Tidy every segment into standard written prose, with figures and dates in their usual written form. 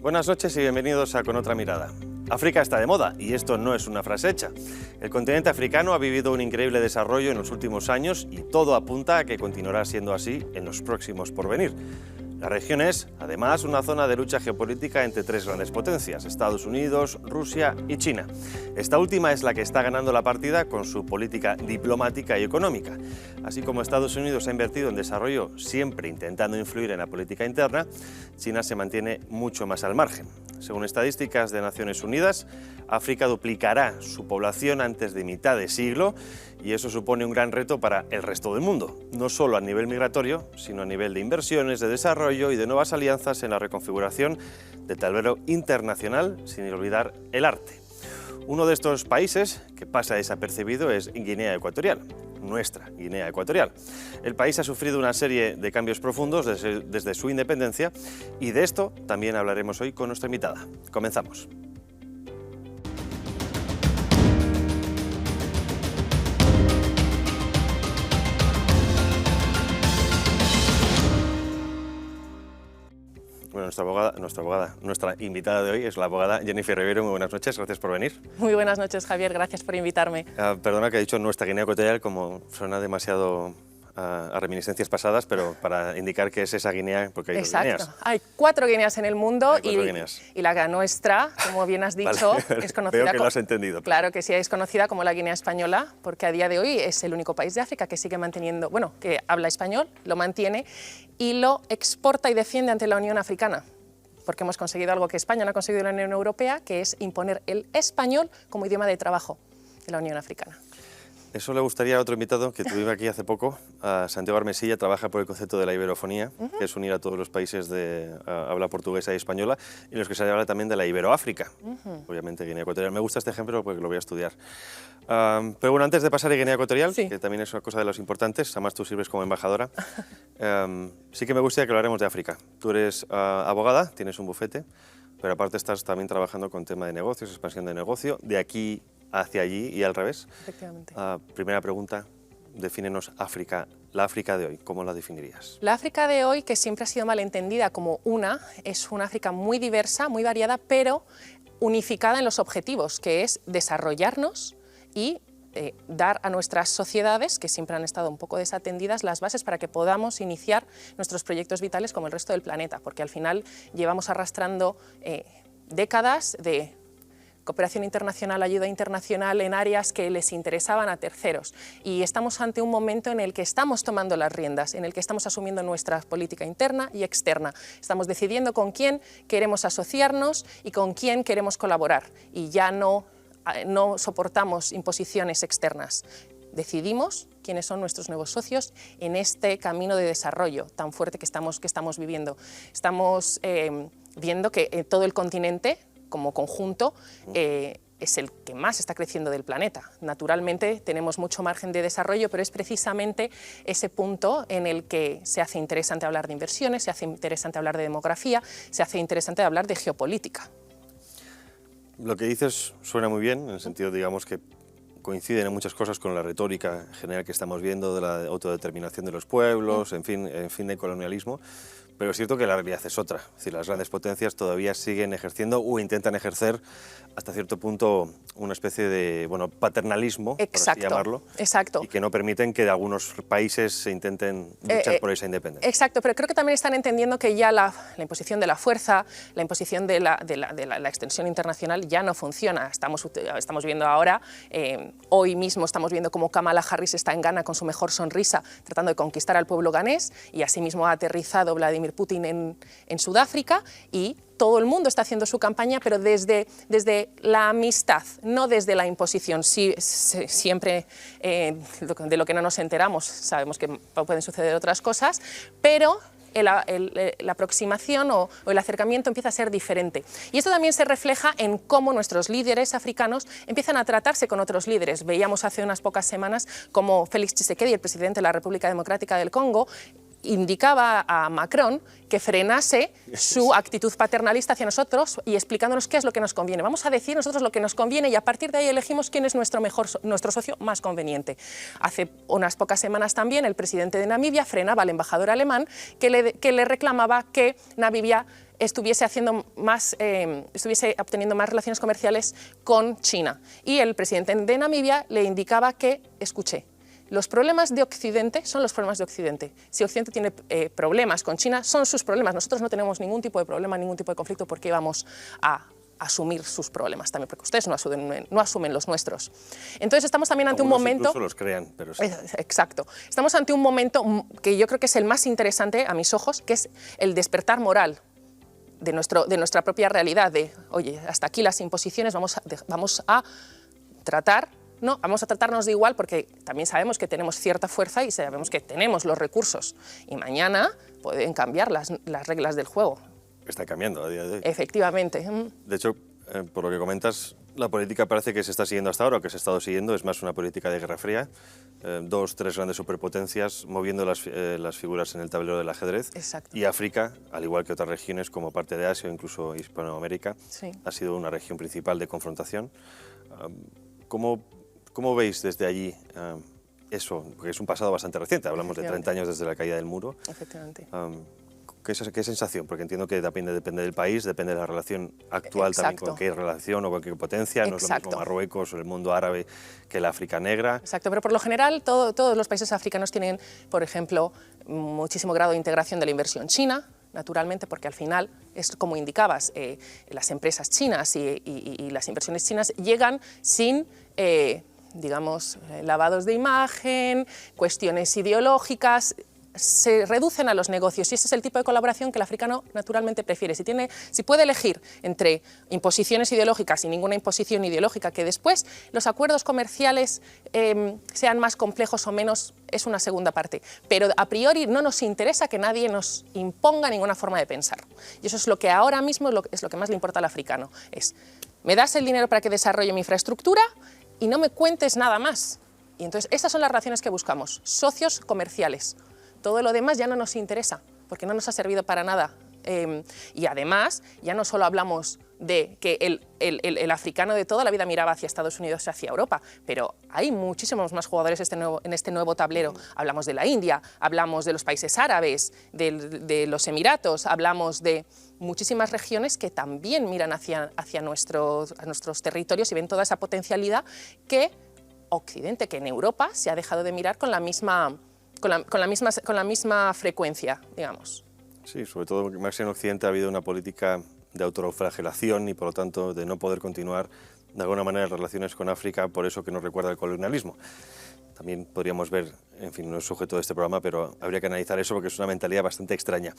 Buenas noches y bienvenidos a Con Otra Mirada. África está de moda y esto no es una frase hecha. El continente africano ha vivido un increíble desarrollo en los últimos años y todo apunta a que continuará siendo así en los próximos por venir. La región es, además, una zona de lucha geopolítica entre tres grandes potencias, Estados Unidos, Rusia y China. Esta última es la que está ganando la partida con su política diplomática y económica. Así como Estados Unidos ha invertido en desarrollo siempre intentando influir en la política interna, China se mantiene mucho más al margen. Según estadísticas de Naciones Unidas, África duplicará su población antes de mitad de siglo y eso supone un gran reto para el resto del mundo, no solo a nivel migratorio, sino a nivel de inversiones, de desarrollo y de nuevas alianzas en la reconfiguración del tablero internacional, sin olvidar el arte. Uno de estos países que pasa desapercibido es Guinea Ecuatorial, nuestra Guinea Ecuatorial. El país ha sufrido una serie de cambios profundos desde su independencia y de esto también hablaremos hoy con nuestra invitada. Comenzamos. Bueno, nuestra invitada de hoy es la abogada Jennifer Ribeiro. Muy buenas noches, gracias por venir. Muy buenas noches, Javier, gracias por invitarme. Perdona que he dicho nuestra Guinea Ecuatorial, como suena demasiado a reminiscencias pasadas, pero para indicar que es esa Guinea, porque hay dos Guineas. Hay 4 Guineas en el mundo y la nuestra, como bien has dicho, vale. es conocida. Veo que lo has entendido. Claro que sí, es conocida como la Guinea Española, porque a día de hoy es el único país de África que sigue manteniendo, bueno, que habla español, lo mantiene y lo exporta y defiende ante la Unión Africana, porque hemos conseguido algo que España no ha conseguido en la Unión Europea, que es imponer el español como idioma de trabajo de la Unión Africana. Eso le gustaría a otro invitado que tuvimos aquí hace poco, a Santiago Armesilla, trabaja por el concepto de la iberofonía, que es unir a todos los países de habla portuguesa y española, y los que se habla también de la Iberoáfrica, obviamente Guinea Ecuatorial. Me gusta este ejemplo porque lo voy a estudiar. Pero bueno, antes de pasar a Guinea Ecuatorial, sí, que también es una cosa de los importantes, además tú sirves como embajadora, sí que me gustaría que hablaremos de África. Tú eres abogada, tienes un bufete, pero aparte estás también trabajando con tema de negocios, expansión de negocio, de aquí hacia allí y al revés. Efectivamente. Primera pregunta, defínenos África, la África de hoy, ¿cómo la definirías? La África de hoy, que siempre ha sido malentendida como es una África muy diversa, muy variada, pero unificada en los objetivos, que es desarrollarnos y dar a nuestras sociedades, que siempre han estado un poco desatendidas, las bases para que podamos iniciar nuestros proyectos vitales como el resto del planeta, porque al final llevamos arrastrando décadas de cooperación internacional, ayuda internacional en áreas que les interesaban a terceros. Y estamos ante un momento en el que estamos tomando las riendas, en el que estamos asumiendo nuestra política interna y externa. Estamos decidiendo con quién queremos asociarnos y con quién queremos colaborar. Y ya no soportamos imposiciones externas. Decidimos quiénes son nuestros nuevos socios en este camino de desarrollo tan fuerte que estamos viviendo. Estamos viendo que todo el continente, como conjunto, es el que más está creciendo del planeta. Naturalmente tenemos mucho margen de desarrollo, pero es precisamente ese punto en el que se hace interesante hablar de inversiones, se hace interesante hablar de demografía, se hace interesante hablar de geopolítica. Lo que dices suena muy bien, en el sentido, digamos, que coinciden en muchas cosas con la retórica general que estamos viendo de la autodeterminación de los pueblos, en fin, del colonialismo. Pero es cierto que la realidad es otra. Es decir, las grandes potencias todavía siguen ejerciendo o intentan ejercer hasta cierto punto una especie de paternalismo, por así llamarlo, exacto. Y que no permiten que algunos países se intenten luchar por esa independencia. Exacto, pero creo que también están entendiendo que ya la imposición de la fuerza, la imposición de la extensión internacional ya no funciona. Estamos viendo ahora, hoy mismo estamos viendo cómo Kamala Harris está en Ghana con su mejor sonrisa, tratando de conquistar al pueblo ganés, y asimismo ha aterrizado Vladimir Putin en Sudáfrica, y todo el mundo está haciendo su campaña, pero desde la amistad, no desde la imposición. Siempre de lo que no nos enteramos, sabemos que pueden suceder otras cosas, pero la aproximación o el acercamiento empieza a ser diferente. Y esto también se refleja en cómo nuestros líderes africanos empiezan a tratarse con otros líderes. Veíamos hace unas pocas semanas cómo Félix Tshisekedi, el presidente de la República Democrática del Congo, indicaba a Macron que frenase su actitud paternalista hacia nosotros y explicándonos qué es lo que nos conviene. Vamos a decir nosotros lo que nos conviene y a partir de ahí elegimos quién es nuestro socio más conveniente. Hace unas pocas semanas también el presidente de Namibia frenaba al embajador alemán que le reclamaba que Namibia estuviese obteniendo más relaciones comerciales con China. Y el presidente de Namibia le indicaba que, escuche, los problemas de Occidente son los problemas de Occidente. Si Occidente tiene problemas con China, son sus problemas. Nosotros no tenemos ningún tipo de problema, ningún tipo de conflicto, porque vamos a asumir sus problemas también, porque ustedes no asumen los nuestros. Entonces estamos también ante un momento... Incluso los crean, pero sí. Exacto. Estamos ante un momento que yo creo que es el más interesante a mis ojos, que es el despertar moral de nuestra propia realidad, de, oye, hasta aquí las imposiciones, vamos a tratarnos de igual, porque también sabemos que tenemos cierta fuerza y sabemos que tenemos los recursos, y mañana pueden cambiar las reglas del juego. Está cambiando a día de hoy. Efectivamente. De hecho, por lo que comentas, la política parece que se está siguiendo hasta ahora, o que se ha estado siguiendo, es más una política de Guerra Fría, dos, tres grandes superpotencias moviendo las figuras en el tablero del ajedrez. Exacto. Y África, al igual que otras regiones como parte de Asia o incluso Hispanoamérica, sí, ha sido una región principal de confrontación. ¿Cómo veis desde allí eso? Porque es un pasado bastante reciente, hablamos de 30 años desde la caída del muro. Efectivamente. ¿Qué sensación? Porque entiendo que depende del país, depende de la relación actual. Exacto. También con qué relación o con qué potencia. No es lo mismo Marruecos o el mundo árabe que el África negra. Exacto, pero por lo general todos los países africanos tienen, por ejemplo, muchísimo grado de integración de la inversión china, naturalmente, porque al final, es como indicabas, las empresas chinas y las inversiones chinas llegan sin... digamos, lavados de imagen, cuestiones ideológicas, se reducen a los negocios, y ese es el tipo de colaboración que el africano naturalmente prefiere. Si puede elegir entre imposiciones ideológicas y ninguna imposición ideológica, que después los acuerdos comerciales sean más complejos o menos, es una segunda parte. Pero a priori no nos interesa que nadie nos imponga ninguna forma de pensar. Y eso es lo que ahora mismo es lo que más le importa al africano. Me das el dinero para que desarrolle mi infraestructura y no me cuentes nada más. Y entonces esas son las relaciones que buscamos, socios comerciales. Todo lo demás ya no nos interesa, porque no nos ha servido para nada. Y además, ya no solo hablamos de que el africano de toda la vida miraba hacia Estados Unidos y hacia Europa, pero hay muchísimos más jugadores en este nuevo tablero. Hablamos de la India, hablamos de los países árabes, de los Emiratos, hablamos de muchísimas regiones que también miran hacia nuestros territorios y ven toda esa potencialidad que Occidente, que en Europa se ha dejado de mirar con la misma frecuencia, digamos. Sí, sobre todo más en Occidente ha habido una política de autoflagelación y por lo tanto de no poder continuar de alguna manera relaciones con África, por eso que nos recuerda el colonialismo. También podríamos ver, en fin, no es sujeto de este programa, pero habría que analizar eso porque es una mentalidad bastante extraña.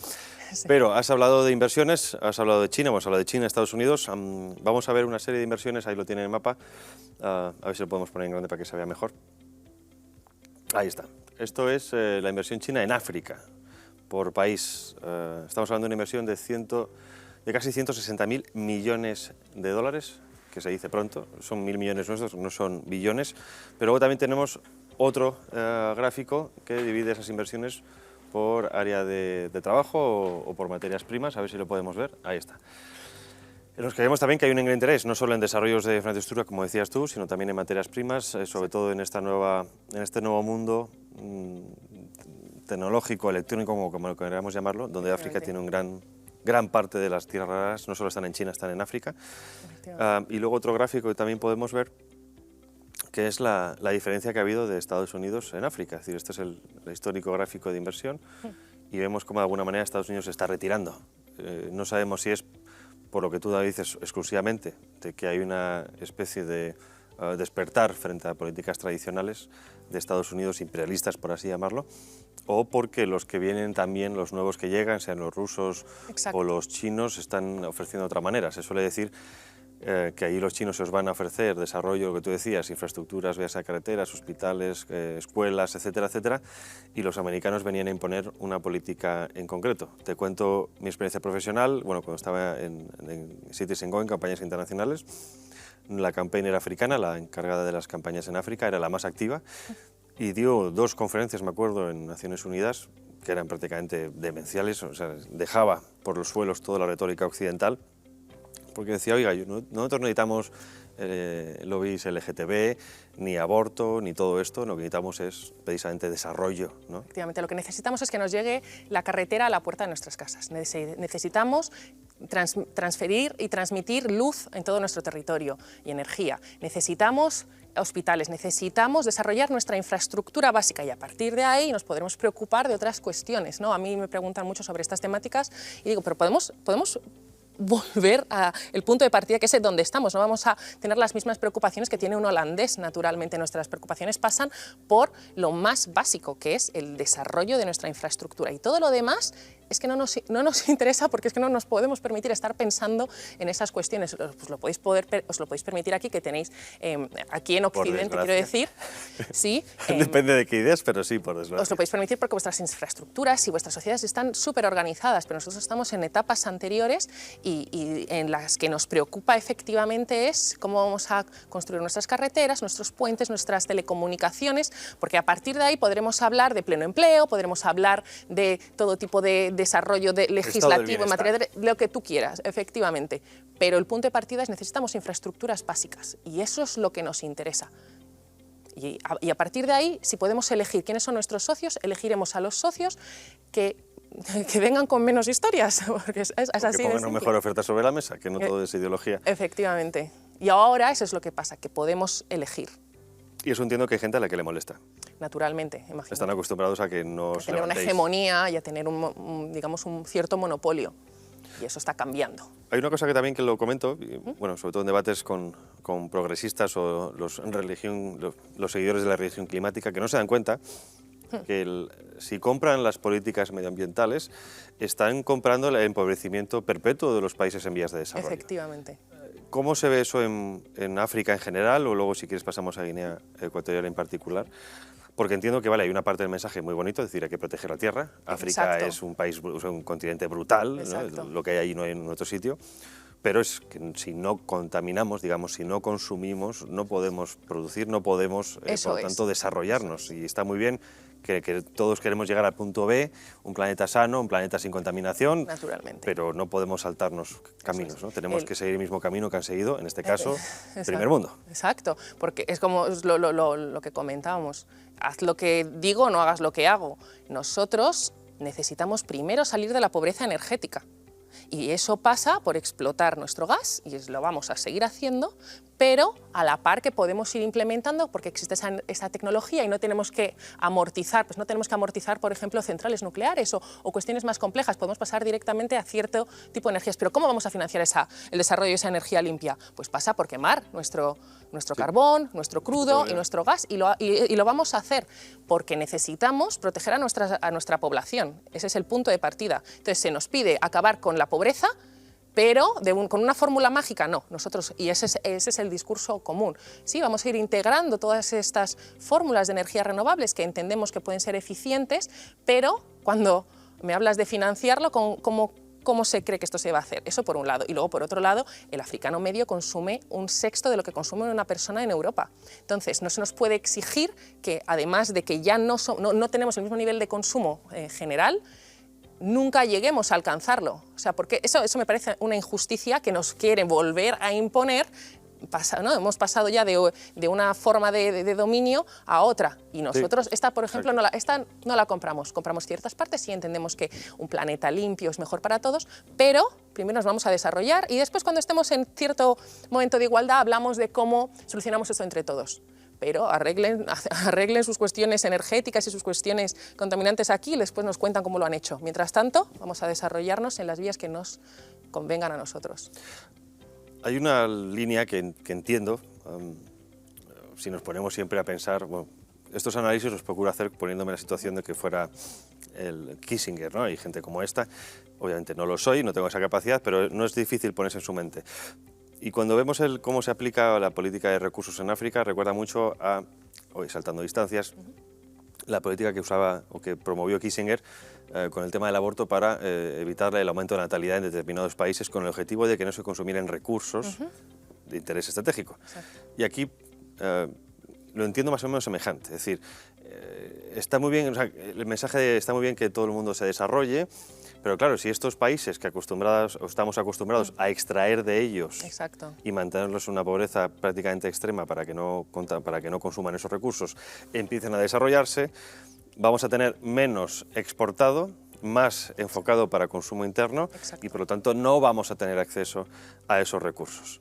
Sí. Pero has hablado de inversiones, has hablado de China, hemos hablado de China, Estados Unidos. Vamos a ver una serie de inversiones, ahí lo tiene en el mapa, a ver si lo podemos poner en grande para que se vea mejor. Ahí está. Esto es la inversión china en África, por país. Estamos hablando de una inversión de casi 160.000 millones de dólares, que se dice pronto, son 1.000 millones nuestros, no son billones, pero luego también tenemos otro gráfico que divide esas inversiones por área de trabajo o por materias primas, a ver si lo podemos ver, ahí está. Nos creemos también que hay un gran interés, no solo en desarrollos de infraestructura, como decías tú, sino también en materias primas, sobre todo en este nuevo mundo tecnológico, electrónico, como queramos llamarlo, donde África tiene gran parte de las tierras raras, no solo están en China, están en África. Y luego otro gráfico que también podemos ver, que es la diferencia que ha habido de Estados Unidos en África. Es decir, este es el histórico gráfico de inversión y vemos cómo de alguna manera Estados Unidos se está retirando. No sabemos si es por lo que tú, David, dices exclusivamente, de que hay una especie de despertar frente a políticas tradicionales de Estados Unidos, imperialistas, por así llamarlo, o porque los que vienen también, los nuevos que llegan, sean los rusos o los chinos, están ofreciendo de otra manera. Se suele decir que allí los chinos se os van a ofrecer desarrollo, lo que tú decías, infraestructuras, vías a carreteras, hospitales, escuelas, etcétera, etcétera, y los americanos venían a imponer una política en concreto. Te cuento mi experiencia profesional, bueno, cuando estaba en Citizen Go, en campañas internacionales, la campaigner africana, la encargada de las campañas en África, era la más activa y dio 2 conferencias, me acuerdo, en Naciones Unidas, que eran prácticamente demenciales, o sea, dejaba por los suelos toda la retórica occidental porque decía, oiga, nosotros no necesitamos lobbies LGTB, ni aborto, ni todo esto, lo que necesitamos es precisamente desarrollo, ¿no? Efectivamente, lo que necesitamos es que nos llegue la carretera a la puerta de nuestras casas. Necesitamos transferir y transmitir luz en todo nuestro territorio y energía. Necesitamos hospitales, necesitamos desarrollar nuestra infraestructura básica y a partir de ahí nos podremos preocupar de otras cuestiones, ¿no? A mí me preguntan mucho sobre estas temáticas y digo, pero podemos volver al punto de partida, que es donde estamos. No vamos a tener las mismas preocupaciones que tiene un holandés, naturalmente. Nuestras preocupaciones pasan por lo más básico, que es el desarrollo de nuestra infraestructura. Y todo lo demás es que no nos interesa, porque es que no nos podemos permitir estar pensando en esas cuestiones. Os lo podéis permitir aquí, que tenéis aquí en Occidente, quiero decir. Sí, depende de qué ideas, pero sí, por desgracia. Os lo podéis permitir porque vuestras infraestructuras y vuestras sociedades están súper organizadas, pero nosotros estamos en etapas anteriores y en las que nos preocupa efectivamente es cómo vamos a construir nuestras carreteras, nuestros puentes, nuestras telecomunicaciones, porque a partir de ahí podremos hablar de pleno empleo, podremos hablar de todo tipo de desarrollo legislativo en materia de lo que tú quieras, efectivamente. Pero el punto de partida es necesitamos infraestructuras básicas y eso es lo que nos interesa. Y a partir de ahí, si podemos elegir quiénes son nuestros socios, elegiremos a los socios que vengan con menos historias, porque es así que pongan una mejor oferta sobre la mesa, que no todo es ideología. Efectivamente. Y ahora eso es lo que pasa, que podemos elegir. Y eso entiendo que hay gente a la que le molesta. Naturalmente, imagino. Están acostumbrados a que no os tener una hegemonía y a tener digamos, un cierto monopolio. Y eso está cambiando. Hay una cosa que también que lo comento, y, bueno, sobre todo en debates con progresistas o los seguidores de la religión climática, que no se dan cuenta que si compran las políticas medioambientales, están comprando el empobrecimiento perpetuo de los países en vías de desarrollo. Efectivamente. ¿Cómo se ve eso en África en general, o luego, si quieres, pasamos a Guinea Ecuatorial en particular? Porque entiendo que vale, hay una parte del mensaje muy bonito, es decir, hay que proteger la tierra. África es un país, un continente brutal, ¿no? Lo que hay allí no hay en otro sitio. Pero es que si no contaminamos, digamos, si no consumimos, no podemos producir, no podemos, por lo tanto, desarrollarnos. Y está muy bien que todos queremos llegar al punto B, un planeta sano, un planeta sin contaminación, naturalmente, pero no podemos saltarnos caminos, ¿no? Tenemos que seguir el mismo camino que han seguido, en este caso, primer mundo. Exacto, porque es como lo que comentábamos, haz lo que digo, no hagas lo que hago. Nosotros necesitamos primero salir de la pobreza energética. Y eso pasa por explotar nuestro gas, y lo vamos a seguir haciendo, pero a la par que podemos ir implementando, porque existe esa tecnología y no tenemos que amortizar, pues no tenemos que amortizar, por ejemplo, centrales nucleares o cuestiones más complejas, podemos pasar directamente a cierto tipo de energías. Pero ¿cómo vamos a financiar el desarrollo de esa energía limpia? Pues pasa por quemar nuestro carbón, nuestro crudo y nuestro gas, y lo vamos a hacer porque necesitamos proteger a nuestra población. Ese es el punto de partida. Entonces se nos pide acabar con la pobreza, pero con una fórmula mágica no. Y ese es el discurso común. Sí, vamos a ir integrando todas estas fórmulas de energías renovables que entendemos que pueden ser eficientes, pero cuando me hablas de financiarlo, ¿cómo se cree que esto se va a hacer? Eso por un lado. Y luego, por otro lado, el africano medio consume 1/6 de lo que consume una persona en Europa. Entonces, no se nos puede exigir que, además de que ya no tenemos el mismo nivel de consumo general, nunca lleguemos a alcanzarlo. O sea, porque eso me parece una injusticia que nos quieren volver a imponer. ¿No? Hemos pasado ya de una forma de dominio a otra. Y nosotros, sí, esta, por ejemplo, no la compramos. Compramos ciertas partes y entendemos que un planeta limpio es mejor para todos, pero primero nos vamos a desarrollar y después, cuando estemos en cierto momento de igualdad, hablamos de cómo solucionamos esto entre todos. Pero arreglen sus cuestiones energéticas y sus cuestiones contaminantes aquí y después nos cuentan cómo lo han hecho. Mientras tanto, vamos a desarrollarnos en las vías que nos convengan a nosotros. Hay una línea que entiendo, si nos ponemos siempre a pensar, bueno, estos análisis los procuro hacer poniéndome en la situación de que fuera el Kissinger, ¿no? Hay gente como esta, obviamente no lo soy, no tengo esa capacidad, pero no es difícil ponerse en su mente. Y cuando vemos cómo se aplica la política de recursos en África, recuerda mucho a, hoy saltando distancias, la política que usaba o que promovió Kissinger con el tema del aborto para evitar el aumento de la natalidad en determinados países con el objetivo de que no se consumieran recursos de interés estratégico. Exacto. Y aquí lo entiendo más o menos semejante, es decir, está muy bien, o sea, el mensaje está muy bien que todo el mundo se desarrolle, Pero claro, si estos países que estamos acostumbrados a extraer de ellos Exacto. y mantenerlos en una pobreza prácticamente extrema para que no consuman esos recursos, empiecen a desarrollarse, vamos a tener menos exportado, más enfocado para consumo interno. Exacto. Y por lo tanto no vamos a tener acceso a esos recursos.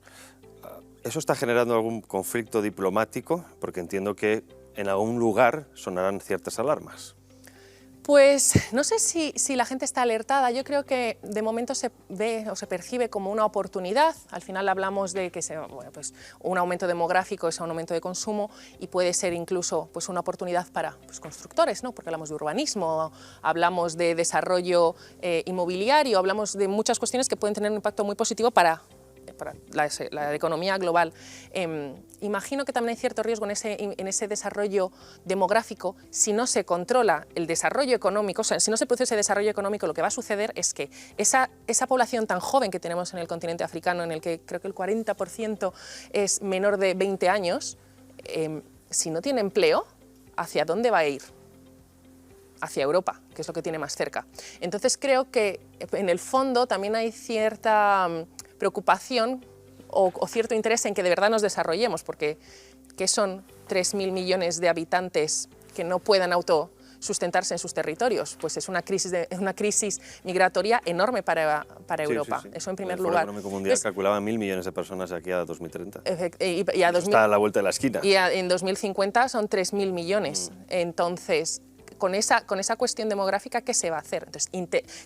¿Eso está generando algún conflicto diplomático? Porque entiendo que en algún lugar sonarán ciertas alarmas. Pues no sé si la gente está alertada. Yo creo que de momento se ve o se percibe como una oportunidad. Al final hablamos de que pues un aumento demográfico es un aumento de consumo y puede ser incluso pues una oportunidad para pues, constructores, ¿no? Porque hablamos de urbanismo, hablamos de desarrollo inmobiliario, hablamos de muchas cuestiones que pueden tener un impacto muy positivo para la economía global. Imagino que también hay cierto riesgo en ese desarrollo demográfico. Si no se controla el desarrollo económico, o sea, si no se produce ese desarrollo económico, lo que va a suceder es que esa población tan joven que tenemos en el continente africano, en el que creo que el 40% es menor de 20 años, si no tiene empleo, ¿hacia dónde va a ir? Hacia Europa, que es lo que tiene más cerca. Entonces creo que en el fondo también hay cierta preocupación o cierto interés en que de verdad nos desarrollemos, porque ¿qué son 3.000 millones de habitantes que no puedan autosustentarse en sus territorios? Pues es una crisis migratoria enorme para Europa. Sí. Eso en primer el Foro lugar. Económico Mundial calculaba 1.000 millones de personas de aquí a 2030. Está a la vuelta de la esquina. Y en 2050 son 3.000 millones. Entonces, con esa cuestión demográfica, ¿qué se va a hacer? Entonces,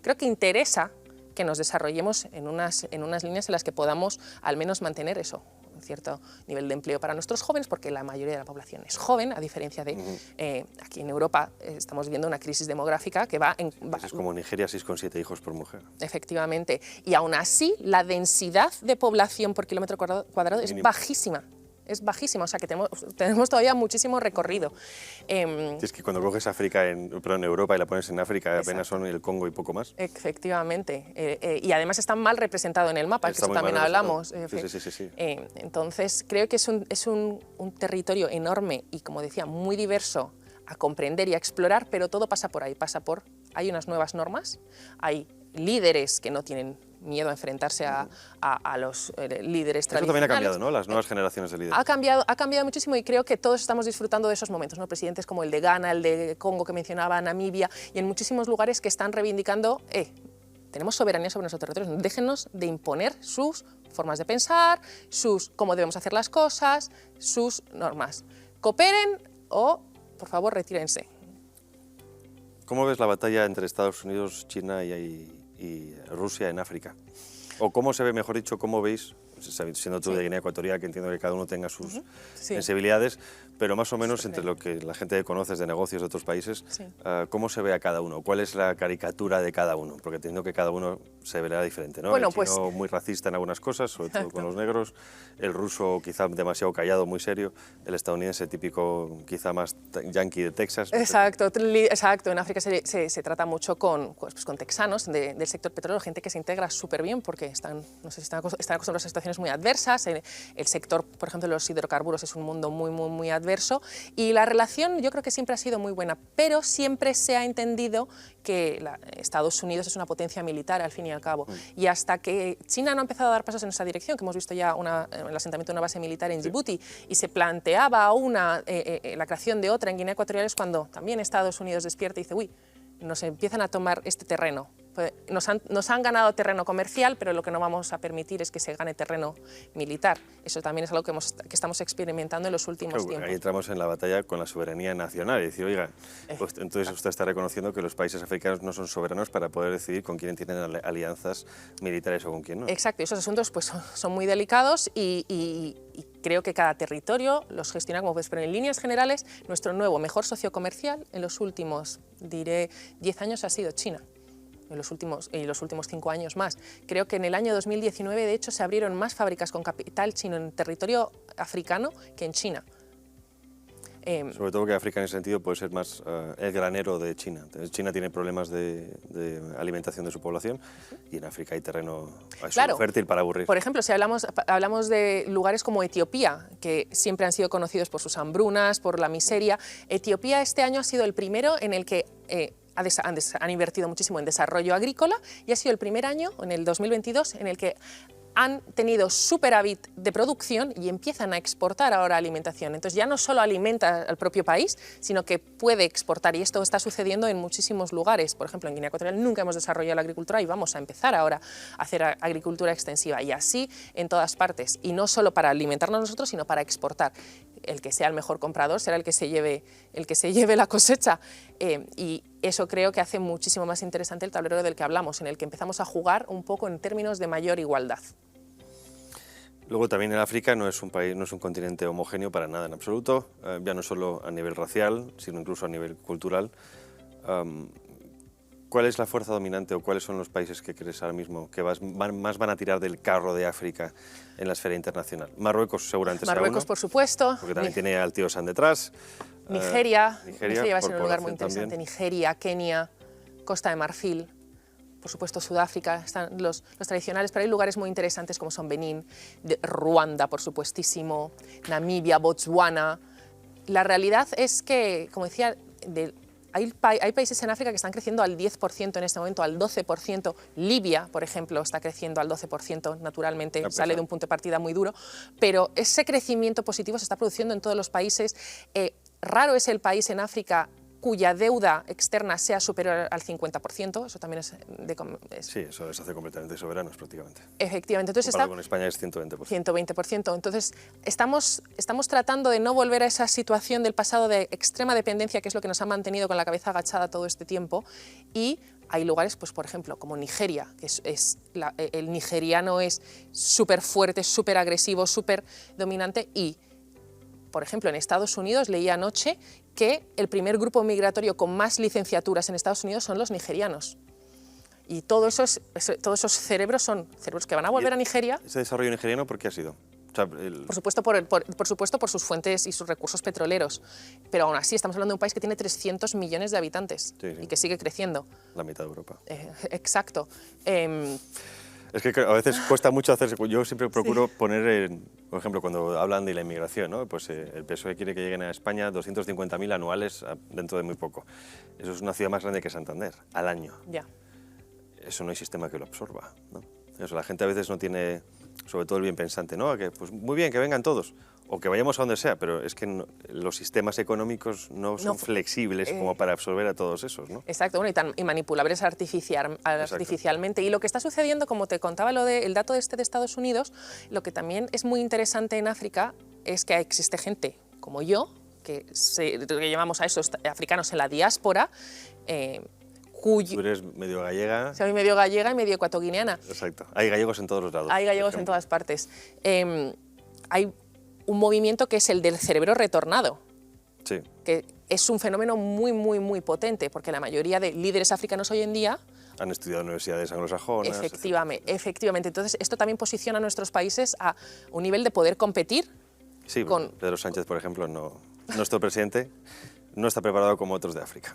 creo que interesa que nos desarrollemos en unas líneas en las que podamos al menos mantener eso, un cierto nivel de empleo para nuestros jóvenes, porque la mayoría de la población es joven, a diferencia de aquí en Europa estamos viendo una crisis demográfica que va Es como Nigeria, 6,7 hijos por mujer. Efectivamente, y aún así la densidad de población por kilómetro cuadrado es bajísima. Es bajísima, o sea que tenemos todavía muchísimo recorrido. Es que cuando coges África en Europa y la pones en África, apenas son el Congo y poco más. Efectivamente, y además está mal representado en el mapa, que eso también hablamos. Sí. Entonces creo que es un territorio enorme y, como decía, muy diverso a comprender y a explorar, pero todo pasa por ahí, hay unas nuevas normas, hay líderes que no tienen miedo a enfrentarse a los líderes tradicionales. Eso también ha cambiado, ¿no? Las nuevas generaciones de líderes. Ha cambiado muchísimo y creo que todos estamos disfrutando de esos momentos, ¿no? Presidentes como el de Ghana, el de Congo que mencionaba, Namibia, y en muchísimos lugares que están reivindicando, tenemos soberanía sobre nuestros territorios, déjenos de imponer sus formas de pensar, cómo debemos hacer las cosas, sus normas. Cooperen o, por favor, retírense. ¿Cómo ves la batalla entre Estados Unidos, China y Rusia en África? O cómo se ve, mejor dicho, cómo veis, siendo tú de Guinea Ecuatorial, que entiendo que cada uno tenga sus sensibilidades, pero más o menos entre lo que la gente conoce de negocios de otros países, ¿cómo se ve a cada uno? ¿Cuál es la caricatura de cada uno? Porque entiendo que cada uno se verá diferente, ¿no? Bueno, el chino muy racista en algunas cosas, sobre todo con los negros, el ruso quizá demasiado callado, muy serio, el estadounidense típico, quizá más yanqui de Texas. Exacto. En África se trata mucho con texanos del sector petrolero, gente que se integra súper bien porque están acostumbrados a situaciones muy adversas. El sector, por ejemplo, de los hidrocarburos es un mundo muy adverso y la relación yo creo que siempre ha sido muy buena, pero siempre se ha entendido que Estados Unidos es una potencia militar al fin y al cabo, y hasta que China no ha empezado a dar pasos en esa dirección, que hemos visto ya el asentamiento de una base militar en Djibouti y se planteaba la creación de otra en Guinea Ecuatorial, es cuando también Estados Unidos despierta y dice, uy, nos empiezan a tomar este terreno. Nos han ganado terreno comercial, pero lo que no vamos a permitir es que se gane terreno militar. Eso también es algo que estamos experimentando en los últimos tiempos. Ahí entramos en la batalla con la soberanía nacional y decir, oiga, pues entonces usted está reconociendo que los países africanos no son soberanos para poder decidir con quién tienen alianzas militares o con quién no. Exacto, esos asuntos pues, son muy delicados y creo que cada territorio los gestiona como puede, pero en líneas generales nuestro nuevo mejor socio comercial en los últimos, diré, 10 años ha sido China. En los últimos 5 años más. Creo que en el año 2019, de hecho, se abrieron más fábricas con capital chino en territorio africano que en China. Sobre todo que África en ese sentido puede ser más el granero de China. Entonces, China tiene problemas de alimentación de su población y en África hay terreno fértil para aburrir. Por ejemplo, si hablamos de lugares como Etiopía, que siempre han sido conocidos por sus hambrunas, por la miseria, Etiopía este año ha sido el primero en el que han invertido muchísimo en desarrollo agrícola y ha sido el primer año, en el 2022, en el que han tenido superávit de producción y empiezan a exportar ahora alimentación. Entonces ya no solo alimenta al propio país, sino que puede exportar, y esto está sucediendo en muchísimos lugares. Por ejemplo, en Guinea Ecuatorial nunca hemos desarrollado la agricultura y vamos a empezar ahora a hacer agricultura extensiva, y así en todas partes, y no solo para alimentarnos nosotros, sino para exportar. El que sea el mejor comprador será el que se lleve la cosecha, y eso creo que hace muchísimo más interesante el tablero del que hablamos, en el que empezamos a jugar un poco en términos de mayor igualdad. Luego también en África no es un país, no es un continente homogéneo para nada en absoluto, ya no solo a nivel racial, sino incluso a nivel cultural. ¿Cuál es la fuerza dominante o cuáles son los países que crees ahora mismo que más van a tirar del carro de África en la esfera internacional? Marruecos seguramente sea Marruecos, uno, por supuesto. porque también tiene al tío San detrás. Nigeria va a ser por un lugar muy población interesante. también. Nigeria, Kenia, Costa de Marfil, por supuesto Sudáfrica, están los tradicionales, pero hay lugares muy interesantes como son Benín, Ruanda, por supuestísimo, Namibia, Botswana. La realidad es que, como decía, hay países en África que están creciendo al 10% en este momento, al 12%. Libia, por ejemplo, está creciendo al 12%, naturalmente, sale de un punto de partida muy duro, pero ese crecimiento positivo se está produciendo en todos los países. Raro es el país en África cuya deuda externa sea superior al 50%, eso también es... Sí, eso les hace completamente soberanos prácticamente. Efectivamente. Entonces comparado con España es 120%. 120%. Entonces estamos tratando de no volver a esa situación del pasado de extrema dependencia, que es lo que nos ha mantenido con la cabeza agachada todo este tiempo, y hay lugares, pues por ejemplo, como Nigeria, que el nigeriano es súper fuerte, súper agresivo, súper dominante, y por ejemplo, en Estados Unidos leí anoche que el primer grupo migratorio con más licenciaturas en Estados Unidos son los nigerianos. Y todos esos cerebros son cerebros que van a volver a Nigeria. ¿Ese desarrollo nigeriano por qué ha sido? O sea, Por supuesto por sus fuentes y sus recursos petroleros. Pero aún así estamos hablando de un país que tiene 300 millones de habitantes, sí. Y que sigue creciendo. La mitad de Europa. Exacto. Es que a veces cuesta mucho hacerse. Yo siempre procuro poner, por ejemplo, cuando hablan de la inmigración, ¿no? Pues el PSOE quiere que lleguen a España 250.000 anuales dentro de muy poco. Eso es una ciudad más grande que Santander, al año. Ya. Eso no hay sistema que lo absorba, ¿no? Eso, la gente a veces no tiene, sobre todo el bien pensante, ¿no? Que, pues muy bien, que vengan todos, o que vayamos a donde sea, pero es que los sistemas económicos no son flexibles como para absorber a todos esos, ¿no? Exacto, bueno, y manipulables artificialmente. Y lo que está sucediendo, como te contaba el dato de Estados Unidos, lo que también es muy interesante en África es que existe gente como yo, que llamamos a esos africanos en la diáspora, Tú eres medio gallega. Soy medio gallega y medio ecuatoguineana. Exacto. Hay gallegos en todos los lados. Hay gallegos en todas partes. Hay un movimiento que es el del cerebro retornado. Sí. Que es un fenómeno muy, muy, muy potente, porque la mayoría de líderes africanos hoy en día han estudiado en universidades anglosajonas. Efectivamente. Entonces, esto también posiciona a nuestros países a un nivel de poder competir. Sí, con Pedro Sánchez, por ejemplo, nuestro presidente, no está preparado como otros de África.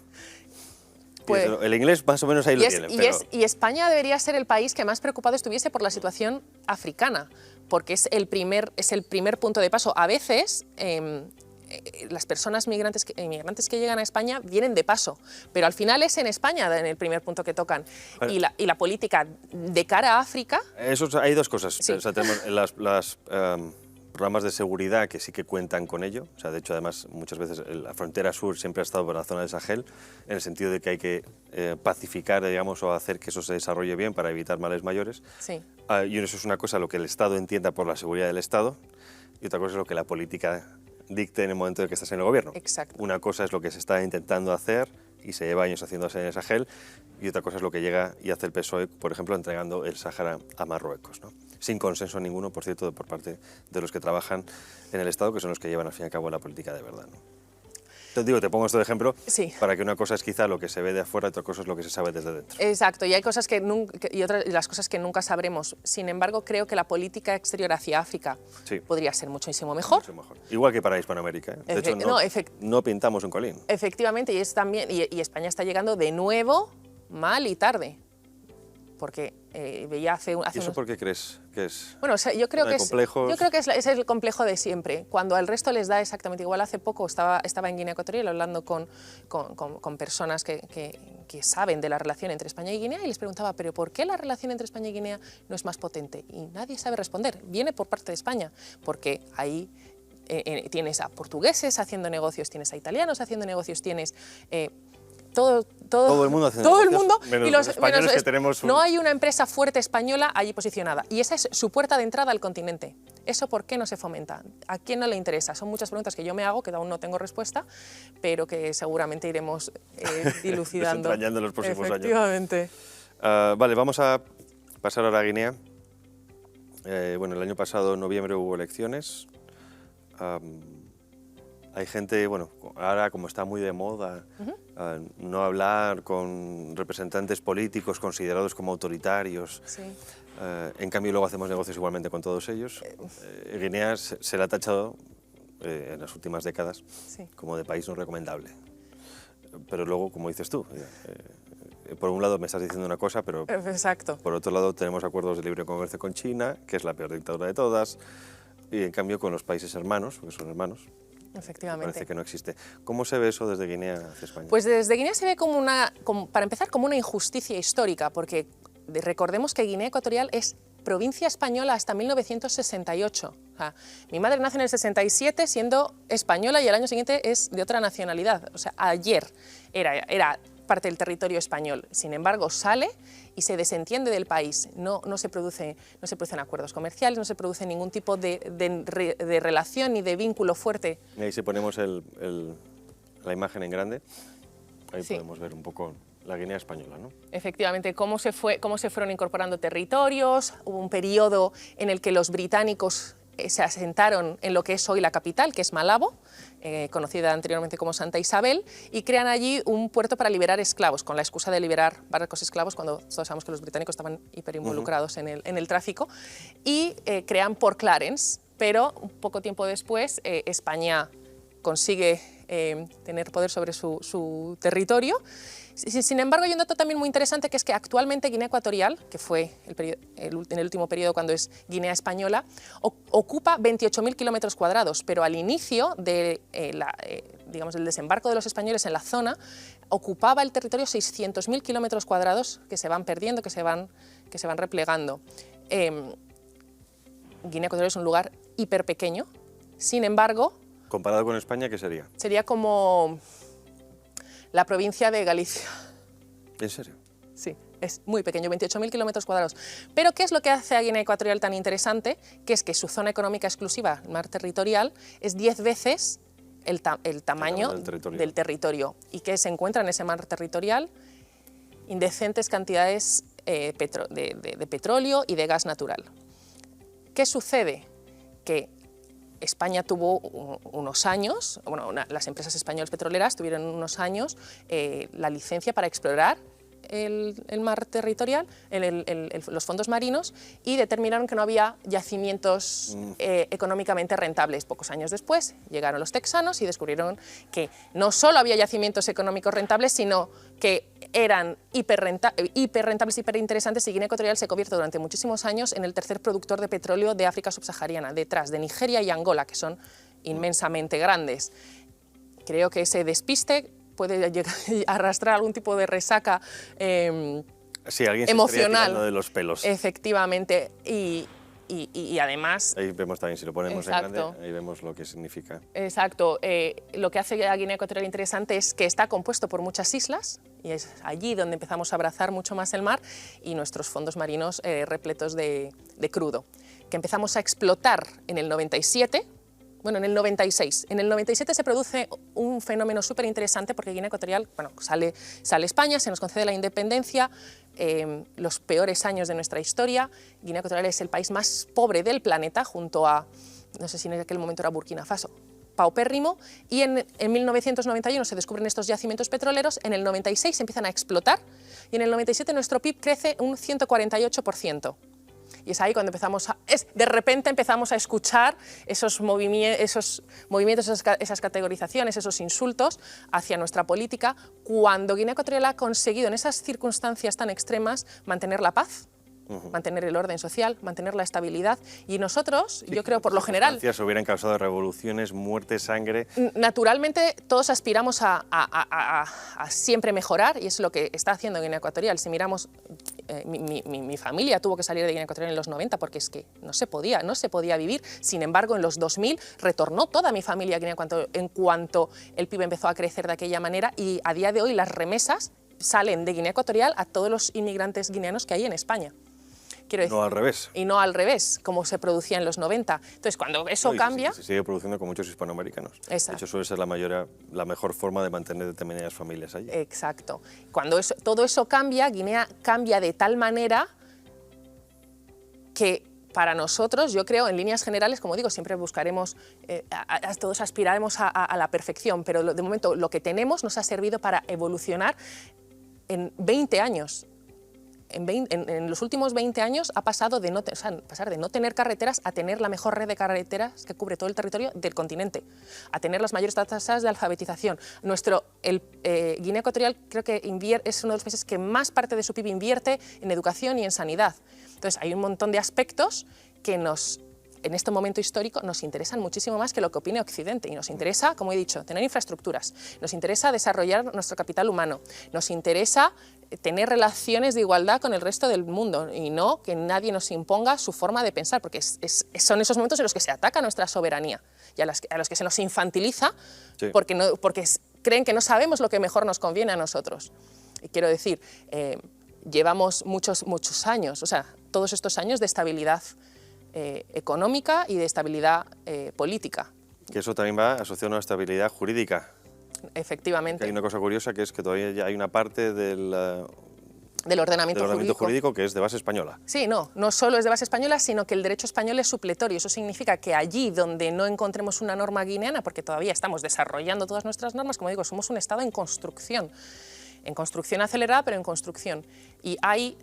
Pues, el inglés más o menos ahí lo tiene. Y España debería ser el país que más preocupado estuviese por la situación africana, porque es el primer punto de paso. A veces las personas inmigrantes que llegan a España vienen de paso, pero al final es en España en el primer punto que tocan. Bueno, y la política de cara a África... Hay dos cosas. Sí. O sea, tenemos las programas de seguridad que sí que cuentan con ello. O sea, de hecho, además, muchas veces la frontera sur siempre ha estado por la zona del Sahel, en el sentido de que hay que pacificar, digamos, o hacer que eso se desarrolle bien para evitar males mayores. Sí. Y eso es una cosa, lo que el Estado entienda por la seguridad del Estado, y otra cosa es lo que la política dicte en el momento en que estás en el gobierno. Exacto. Una cosa es lo que se está intentando hacer y se lleva años haciéndose en el Sahel, y otra cosa es lo que llega y hace el PSOE, por ejemplo, entregando el Sáhara a Marruecos, ¿no? Sin consenso ninguno, por cierto, por parte de los que trabajan en el Estado, que son los que llevan al fin y al cabo la política de verdad, ¿no? Te pongo esto de ejemplo, sí, para que una cosa es quizá lo que se ve de afuera, otra cosa es lo que se sabe desde dentro. Exacto, y hay cosas y las cosas que nunca sabremos. Sin embargo, creo que la política exterior hacia África podría ser muchísimo mejor. Mucho mejor. Igual que para Hispanoamérica, ¿eh? De hecho, no pintamos un colín. Efectivamente, y España está llegando de nuevo mal y tarde. porque veía hace ¿Y eso unos... por qué crees que es? Bueno, o sea, yo creo que es el complejo de siempre. Cuando al resto les da exactamente igual. Hace poco estaba en Guinea Ecuatorial hablando con personas que saben de la relación entre España y Guinea y les preguntaba, ¿pero por qué la relación entre España y Guinea no es más potente? Y nadie sabe responder. Viene por parte de España, porque ahí tienes a portugueses haciendo negocios, tienes a italianos haciendo negocios, tienes... Todo el mundo haciendo todo el negocios, mundo, menos y los españoles que tenemos no hay una empresa fuerte española allí posicionada, y esa es su puerta de entrada al continente. ¿Eso por qué no se fomenta? ¿A quién no le interesa? Son muchas preguntas que yo me hago, que aún no tengo respuesta, pero que seguramente iremos dilucidando. Desentrañando en los próximos Efectivamente. años. Vale, vamos a pasar ahora a Guinea. Bueno, el año pasado, en noviembre, hubo elecciones. Hay gente, bueno, ahora como está muy de moda, no hablar con representantes políticos considerados como autoritarios. Sí. En cambio, luego hacemos negocios igualmente con todos ellos. Guinea se le ha tachado en las últimas décadas como de país no recomendable. Pero luego, como dices tú, por un lado me estás diciendo una cosa, pero exacto. Por otro lado tenemos acuerdos de libre comercio con China, que es la peor dictadura de todas, y en cambio con los países hermanos, porque son hermanos, efectivamente, parece que no existe. ¿Cómo se ve eso desde Guinea hacia España? Pues desde Guinea se ve para empezar, como una injusticia histórica, porque recordemos que Guinea Ecuatorial es provincia española hasta 1968. O sea, mi madre nace en el 67 siendo española y el año siguiente es de otra nacionalidad. O sea, ayer era parte del territorio español. Sin embargo, sale y se desentiende del país. No se producen acuerdos comerciales, no se produce ningún tipo de relación ni de vínculo fuerte. Y ahí si ponemos la imagen en grande, ahí podemos ver un poco la Guinea española, ¿no? Efectivamente, cómo se fueron incorporando territorios. Hubo un periodo en el que los británicos se asentaron en lo que es hoy la capital, que es Malabo, conocida anteriormente como Santa Isabel, y crean allí un puerto para liberar esclavos, con la excusa de liberar barcos esclavos, cuando todos sabemos que los británicos estaban hiperinvolucrados en el tráfico, y crean Port Clarence, pero un poco tiempo después España consigue tener poder sobre su territorio. Sin embargo, hay un dato también muy interesante, que es que actualmente Guinea Ecuatorial, que fue en el último periodo cuando es Guinea Española, ocupa 28.000 kilómetros cuadrados, pero al inicio del desembarco de los españoles en la zona, ocupaba el territorio 600.000 kilómetros cuadrados que se van perdiendo, que se van replegando. Guinea Ecuatorial es un lugar hiper pequeño, sin embargo... ¿Comparado con España, qué sería? Sería como la provincia de Galicia. ¿En serio? Sí, es muy pequeño, 28.000 kilómetros cuadrados. Pero ¿qué es lo que hace a Guinea Ecuatorial tan interesante? Que es que su zona económica exclusiva, el mar territorial, es 10 veces el tamaño del territorio. Y que se encuentra en ese mar territorial indecentes cantidades de petróleo y de gas natural. ¿Qué sucede? Que España tuvo unos años, las empresas españolas petroleras tuvieron unos años la licencia para explorar el mar territorial, los fondos marinos, y determinaron que no había yacimientos económicamente rentables. Pocos años después llegaron los texanos y descubrieron que no solo había yacimientos económicos rentables, sino que eran hiperrentables, hiperinteresantes, y Guinea Ecuatorial se convierte durante muchísimos años en el tercer productor de petróleo de África subsahariana, detrás de Nigeria y Angola, que son inmensamente grandes. Creo que ese despiste puede llegar a arrastrar algún tipo de resaca sí, alguien se emocional. Tirando de los pelos. Efectivamente, y además... Ahí vemos también, si lo ponemos en grande, ahí vemos lo que significa. Exacto. Lo que hace a Guinea Ecuatorial interesante es que está compuesto por muchas islas, y es allí donde empezamos a abrazar mucho más el mar, y nuestros fondos marinos repletos de crudo, que empezamos a explotar en el 97, bueno, en el 96. En el 97 se produce un fenómeno súper interesante, porque Guinea Ecuatorial, bueno, sale España, se nos concede la independencia, los peores años de nuestra historia. Guinea Ecuatorial es el país más pobre del planeta, junto a, no sé si en aquel momento era Burkina Faso, paupérrimo, y en 1991 se descubren estos yacimientos petroleros, en el 96 se empiezan a explotar, y en el 97 nuestro PIB crece un 148%. Y es ahí cuando de repente empezamos a escuchar esos movimientos, esas categorizaciones, esos insultos hacia nuestra política, cuando Guinea Ecuatorial ha conseguido en esas circunstancias tan extremas mantener la paz, mantener el orden social, mantener la estabilidad, y nosotros, yo creo, por lo general... Se hubieran causado revoluciones, muerte, sangre... Naturalmente, todos aspiramos a siempre mejorar, y es lo que está haciendo Guinea Ecuatorial. Si miramos, mi familia tuvo que salir de Guinea Ecuatorial en los 90 porque es que no se podía vivir. Sin embargo, en los 2000 retornó toda mi familia a Guinea en cuanto el PIB empezó a crecer de aquella manera, y a día de hoy las remesas salen de Guinea Ecuatorial a todos los inmigrantes guineanos que hay en España. Quiero decir, no al revés. Y no al revés, como se producía en los 90. Entonces, cuando eso cambia... Se sigue produciendo con muchos hispanoamericanos. Exacto. De hecho, suele ser la mejor forma de mantener determinadas familias allí. Exacto. Cuando todo eso cambia, Guinea cambia de tal manera que para nosotros, yo creo, en líneas generales, como digo, siempre buscaremos, todos aspiraremos a la perfección, pero de momento lo que tenemos nos ha servido para evolucionar en 20 años. En los últimos 20 años ha pasado de pasar de no tener carreteras a tener la mejor red de carreteras que cubre todo el territorio del continente, a tener las mayores tasas de alfabetización. Guinea Ecuatorial creo que es uno de los países que más parte de su PIB invierte en educación y en sanidad. Entonces hay un montón de aspectos que en este momento histórico nos interesan muchísimo más que lo que opine Occidente, y nos interesa, como he dicho, tener infraestructuras, nos interesa desarrollar nuestro capital humano, nos interesa tener relaciones de igualdad con el resto del mundo y no que nadie nos imponga su forma de pensar, porque son esos momentos en los que se ataca nuestra soberanía y a los que se nos infantiliza, sí, porque creen que no sabemos lo que mejor nos conviene a nosotros. Y quiero decir, llevamos muchos años, todos estos años de estabilidad económica y de estabilidad política. Que eso también va asociado a una estabilidad jurídica. Efectivamente. Hay una cosa curiosa, que es que todavía ya hay una parte del ordenamiento jurídico que es de base española. Sí, no solo es de base española, sino que el derecho español es supletorio. Eso significa que allí donde no encontremos una norma guineana, porque todavía estamos desarrollando todas nuestras normas, como digo, somos un Estado en construcción acelerada, pero en construcción. Y hay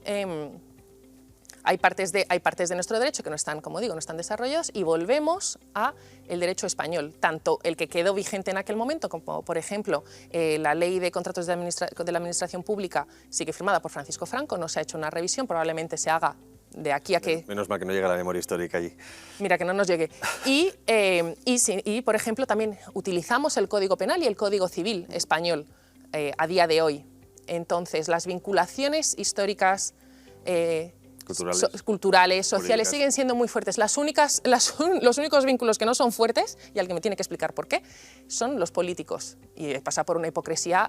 partes de nuestro derecho que no están, como digo, no están desarrollados, y volvemos a el derecho español, tanto el que quedó vigente en aquel momento, como por ejemplo la ley de contratos de la administración pública sigue firmada por Francisco Franco, no se ha hecho una revisión, probablemente se haga de aquí a que... Menos mal que no llega la memoria histórica allí. Mira, que no nos llegue. Y por ejemplo, también utilizamos el Código Penal y el Código Civil español a día de hoy. Entonces, las vinculaciones históricas... culturales, sociales, siguen siendo muy fuertes. Los únicos vínculos que no son fuertes, y alguien me tiene que explicar por qué, son los políticos. Y pasa por una hipocresía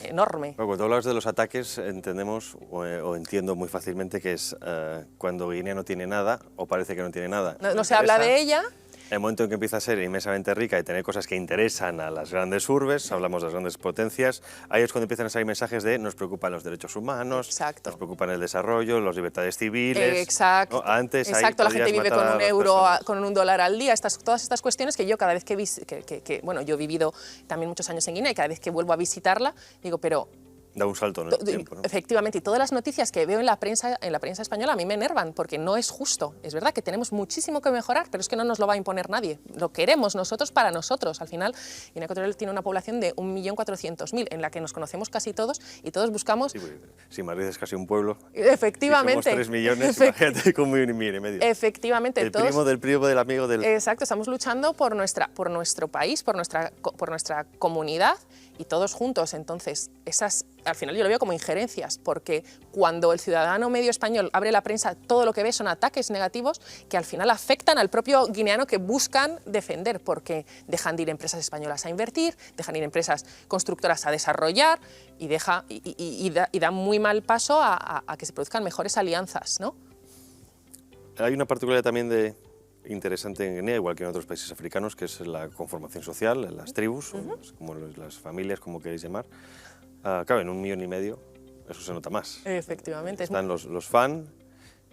enorme. Bueno, cuando hablas de los ataques, entendemos o entiendo muy fácilmente que es cuando Guinea no tiene nada, o parece que no tiene nada. No se habla de ella. El momento en que empieza a ser inmensamente rica y tener cosas que interesan a las grandes urbes, hablamos de las grandes potencias, ahí es cuando empiezan a salir mensajes de nos preocupan los derechos humanos, exacto, nos preocupan el desarrollo, las libertades civiles. Exacto, ¿no? Antes exacto, la gente vive con €1, con $1 al día, todas estas cuestiones que yo cada vez bueno, yo he vivido también muchos años en Guinea, y cada vez que vuelvo a visitarla, digo, pero... Da un salto en el tiempo, ¿no? Efectivamente, y todas las noticias que veo en la prensa española a mí me enervan, porque no es justo. Es verdad que tenemos muchísimo que mejorar, pero es que no nos lo va a imponer nadie. Lo queremos nosotros para nosotros. Al final, Guinea Ecuatorial tiene una población de 1.400.000, en la que nos conocemos casi todos, y todos buscamos... Sí, si Madrid es casi un pueblo, efectivamente, si somos 3 millones, imagínate con 1,5 millones. Efectivamente. El primo del amigo del... Exacto, estamos luchando por nuestro país, por nuestra comunidad, y todos juntos. Entonces, al final yo lo veo como injerencias, porque cuando el ciudadano medio español abre la prensa, todo lo que ve son ataques negativos que al final afectan al propio guineano que buscan defender, porque dejan de ir empresas españolas a invertir, dejan de ir empresas constructoras a desarrollar, y da muy mal paso a que se produzcan mejores alianzas, ¿no? Hay una particularidad también interesante en Guinea, igual que en otros países africanos, que es la conformación social, las tribus, como las familias, como queréis llamar. Claro, en 1,5 millones, eso se nota más. Efectivamente. Están los FAN,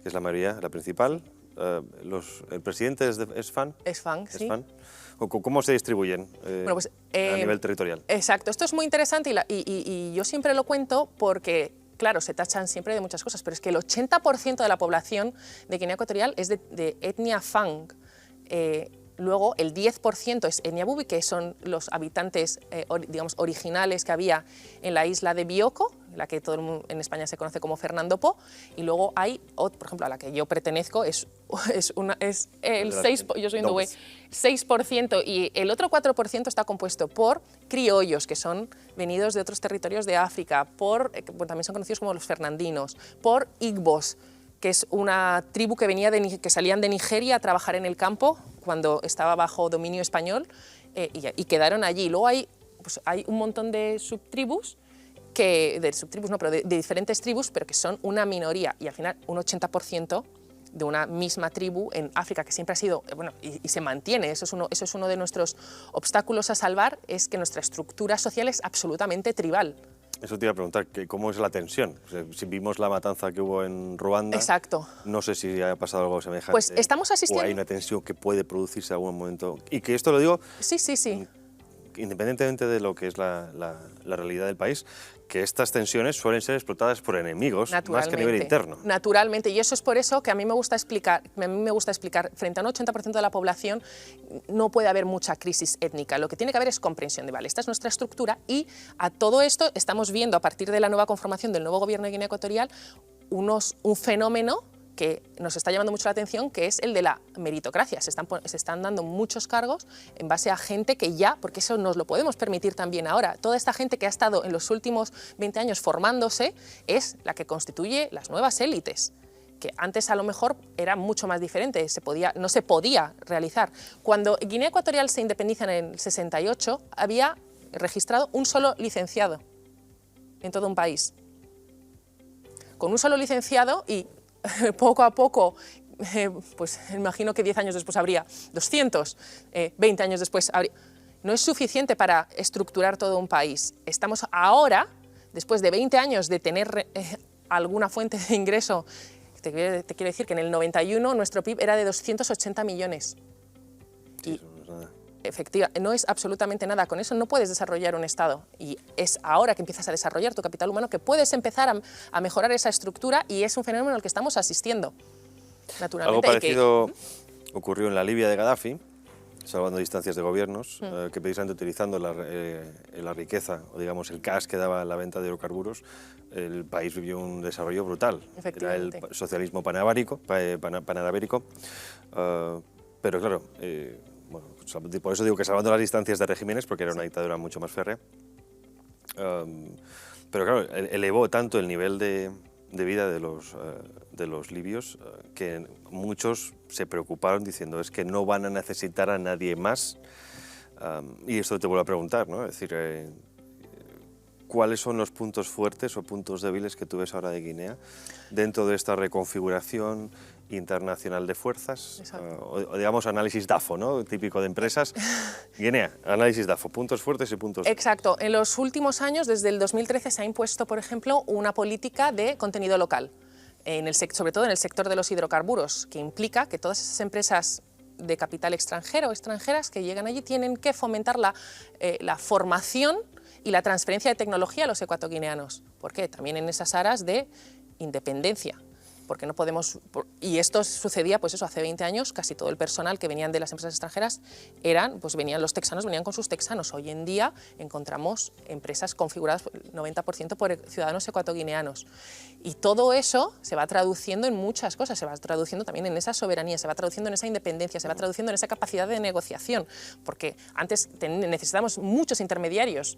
que es la mayoría, la principal. ¿El presidente es FAN? Es FAN, sí. FAN. ¿Cómo se distribuyen a nivel territorial? Exacto, esto es muy interesante, y yo siempre lo cuento porque... claro, se tachan siempre de muchas cosas, pero es que el 80% de la población de Guinea Ecuatorial es de etnia Fang. Luego el 10% es etnia Bubi, que son los habitantes digamos, originales que había en la isla de Bioko, la que todo el mundo en España se conoce como Fernando Po, y luego hay, por ejemplo, a la que yo pertenezco, es el 6%, yo soy hindúe, 6%, y el otro 4% está compuesto por criollos, que son venidos de otros territorios de África, bueno, también son conocidos como los fernandinos, por igbos, que es una tribu que salían de Nigeria a trabajar en el campo cuando estaba bajo dominio español y quedaron allí. Luego hay un montón de subtribus, pero de diferentes tribus, pero que son una minoría, y al final un 80% de una misma tribu en África, que siempre ha sido, bueno, y se mantiene, eso es uno de nuestros obstáculos a salvar, es que nuestra estructura social es absolutamente tribal. Eso te iba a preguntar, ¿cómo es la tensión? O sea, si vimos la matanza que hubo en Ruanda, exacto, no sé si ha pasado algo semejante. Pues estamos asistiendo... O hay una tensión que puede producirse en algún momento. Y que esto lo digo... Sí. Independientemente de lo que es la realidad del país, que estas tensiones suelen ser explotadas por enemigos más que a nivel interno. Naturalmente, y eso es por eso que a mí me gusta explicar, frente a un 80% de la población no puede haber mucha crisis étnica, lo que tiene que haber es comprensión de, vale, esta es nuestra estructura, y a todo esto estamos viendo a partir de la nueva conformación del nuevo gobierno de Guinea Ecuatorial un fenómeno que nos está llamando mucho la atención, que es el de la meritocracia. Se están dando muchos cargos en base a gente que ya, porque eso nos lo podemos permitir también ahora, toda esta gente que ha estado en los últimos 20 años formándose es la que constituye las nuevas élites, que antes a lo mejor era mucho más diferente, no se podía realizar. Cuando Guinea Ecuatorial se independiza en el 68, había registrado un solo licenciado en todo un país. Con un solo licenciado, y poco a poco, pues imagino que 10 años después habría 200, 20 años después habría... No es suficiente para estructurar todo un país. Estamos ahora, después de 20 años de tener alguna fuente de ingreso, te quiero decir que en el 91 nuestro PIB era de 280 millones. Sí, eso no es nada. Efectivamente, no es absolutamente nada. Con eso no puedes desarrollar un Estado. Y es ahora que empiezas a desarrollar tu capital humano que puedes empezar a mejorar esa estructura, y es un fenómeno al que estamos asistiendo. Naturalmente, algo parecido ocurrió en la Libia de Gaddafi, salvando distancias de gobiernos, que precisamente utilizando la riqueza, o digamos el cash que daba la venta de hidrocarburos, el país vivió un desarrollo brutal. Era el socialismo panarabérico, pero claro, bueno, por eso digo que salvando las distancias de regímenes, porque era una dictadura mucho más férrea, pero claro, elevó tanto el nivel de vida de los libios que muchos se preocuparon diciendo es que no van a necesitar a nadie más. Y esto te vuelvo a preguntar, ¿no? Es decir, ¿cuáles son los puntos fuertes o puntos débiles que tú ves ahora de Guinea dentro de esta reconfiguración internacional de fuerzas? O digamos análisis DAFO, ¿no? Típico de empresas. Guinea, análisis DAFO, puntos fuertes y puntos débiles. Exacto. En los últimos años, desde el 2013, se ha impuesto, por ejemplo, una política de contenido local, sobre todo en el sector de los hidrocarburos, que implica que todas esas empresas de capital extranjero o extranjeras que llegan allí tienen que fomentar la formación y la transferencia de tecnología a los ecuatoguineanos. ¿Por qué? También en esas aras de independencia. Porque no podemos, y esto sucedía pues eso, hace 20 años, casi todo el personal que venían de las empresas extranjeras venían los texanos, venían con sus texanos. Hoy en día encontramos empresas configuradas 90% por ciudadanos ecuatoguineanos. Y todo eso se va traduciendo en muchas cosas, se va traduciendo también en esa soberanía, se va traduciendo en esa independencia, se va traduciendo en esa capacidad de negociación, porque antes necesitábamos muchos intermediarios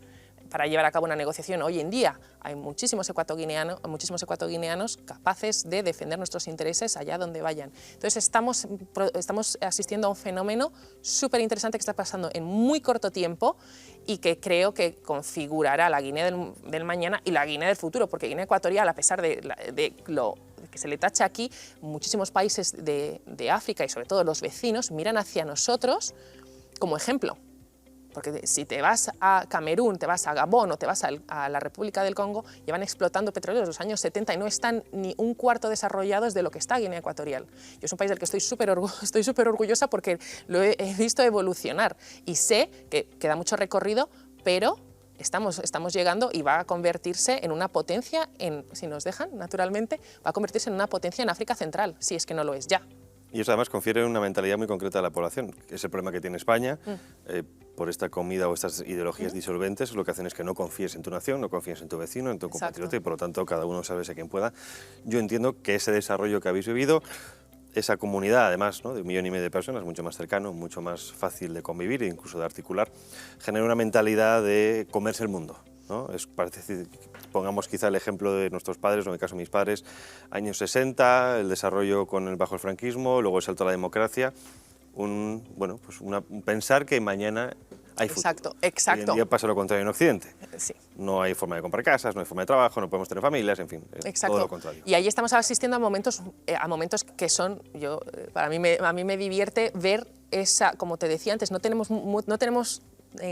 para llevar a cabo una negociación. Hoy en día hay muchísimos ecuatoguineanos capaces de defender nuestros intereses allá donde vayan. Entonces estamos asistiendo a un fenómeno súper interesante que está pasando en muy corto tiempo y que creo que configurará la Guinea del mañana y la Guinea del futuro, porque Guinea Ecuatorial, a pesar de lo que se le tacha aquí, muchísimos países de África y sobre todo los vecinos miran hacia nosotros como ejemplo. Porque si te vas a Camerún, te vas a Gabón o te vas a la República del Congo, llevan explotando petróleo desde los años 70 y no están ni un cuarto desarrollados de lo que está Guinea Ecuatorial. Yo es un país del que estoy súper orgullosa porque lo he visto evolucionar y sé que queda mucho recorrido, pero estamos llegando y va a convertirse en una potencia, si nos dejan, naturalmente, va a convertirse en una potencia en África Central, si es que no lo es ya. Y eso además confiere una mentalidad muy concreta a la población, que es el problema que tiene España, por esta comida o estas ideologías disolventes, lo que hacen es que no confíes en tu nación, no confíes en tu vecino, en tu compatriota, y por lo tanto cada uno sabe quien pueda. Yo entiendo que ese desarrollo que habéis vivido, esa comunidad además, ¿no?, de 1,5 millones de personas, mucho más cercano, mucho más fácil de convivir e incluso de articular, genera una mentalidad de comerse el mundo, ¿no? Pongamos quizá el ejemplo de nuestros padres, o en mi caso mis padres, años 60, el desarrollo bajo el franquismo, luego el salto a la democracia, pensar que mañana hay futuro. Exacto. Hoy en día pasa lo contrario en Occidente. Sí. No hay forma de comprar casas, no hay forma de trabajo, no podemos tener familias, en fin, todo lo contrario. Y ahí estamos asistiendo a momentos que son, a mí me divierte ver esa, como te decía antes, no tenemos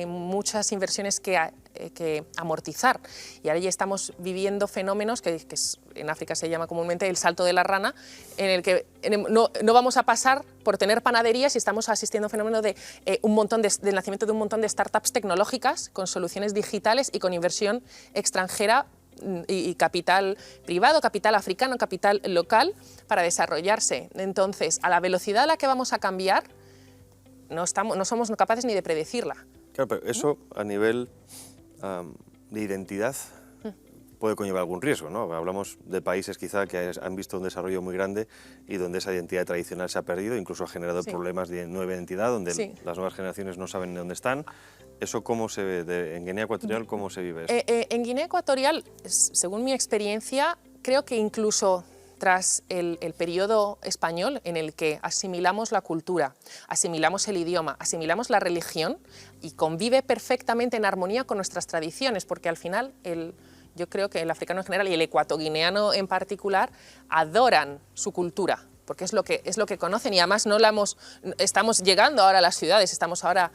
muchas inversiones que amortizar, y ahora ya estamos viviendo fenómenos que en África se llama comúnmente el salto de la rana, en el que no vamos a pasar por tener panaderías y estamos asistiendo a un fenómeno del nacimiento de un montón de startups tecnológicas con soluciones digitales y con inversión extranjera y capital privado, capital africano, capital local para desarrollarse. Entonces, a la velocidad a la que vamos a cambiar, no somos capaces ni de predecirla. Claro, pero eso a nivel de identidad puede conllevar algún riesgo, ¿no? Hablamos de países quizá que han visto un desarrollo muy grande y donde esa identidad tradicional se ha perdido, incluso ha generado problemas de nueva identidad, donde las nuevas generaciones no saben de dónde están. ¿Eso cómo se ve? ¿En Guinea Ecuatorial cómo se vive eso? En Guinea Ecuatorial, según mi experiencia, creo que incluso tras el periodo español en el que asimilamos la cultura, asimilamos el idioma, asimilamos la religión y convive perfectamente en armonía con nuestras tradiciones, porque al final yo creo que el africano en general y el ecuatoguineano en particular adoran su cultura, porque es lo que conocen, y además estamos llegando ahora a las ciudades, estamos ahora